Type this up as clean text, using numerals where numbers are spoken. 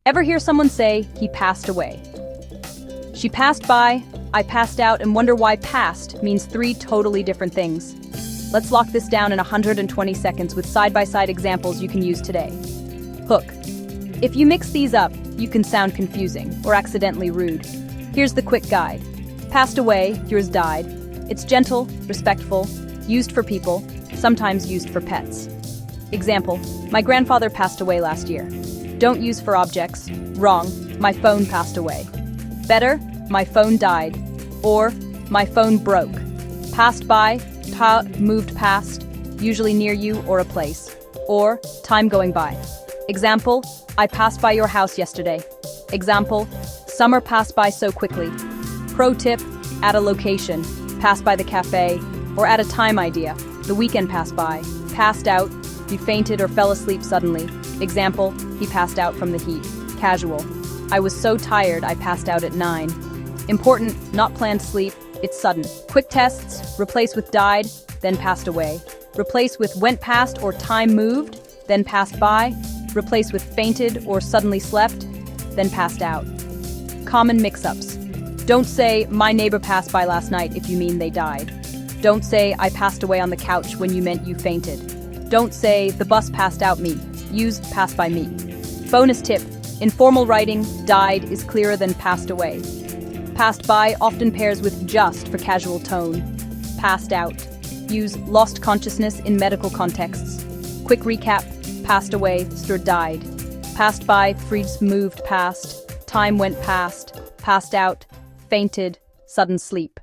Ever hear someone say, he passed away? She passed by, I passed out, and wonder why passed means three totally different things. Let's lock this down in 120 seconds with side-by-side examples you can use today. Hook. If you mix these up, you can sound confusing or accidentally rude. Here's the quick guide. Passed away, yours died. It's gentle, respectful, used for people, sometimes used for pets. Example, my grandfather passed away last year. Don't use for objects. Wrong, my phone passed away. Better, my phone died. Or, my phone broke. Passed by, moved past, usually near you or a place. Or, time going by. Example, I passed by your house yesterday. Example, summer passed by so quickly. Pro tip, at a location, pass by the cafe, or at a time idea, the weekend passed by. Passed out, you fainted or fell asleep suddenly. Example, he passed out from the heat. Casual, I was so tired I passed out at 9. Important, not planned sleep, it's sudden. Quick tests, replace with died, then passed away. Replace with went past or time moved, then passed by. Replace with fainted or suddenly slept, then passed out. Common mix-ups. Don't say, my neighbor passed by last night if you mean they died. Don't say, I passed away on the couch when you meant you fainted. Don't say, the bus passed out me. Use passed by me. Bonus tip, in formal writing, died is clearer than passed away. Passed by often pairs with just for casual tone. Passed out. Use lost consciousness in medical contexts. Quick recap, passed away, died. Passed by, freeze moved past. Time went past. Passed out, fainted, sudden sleep.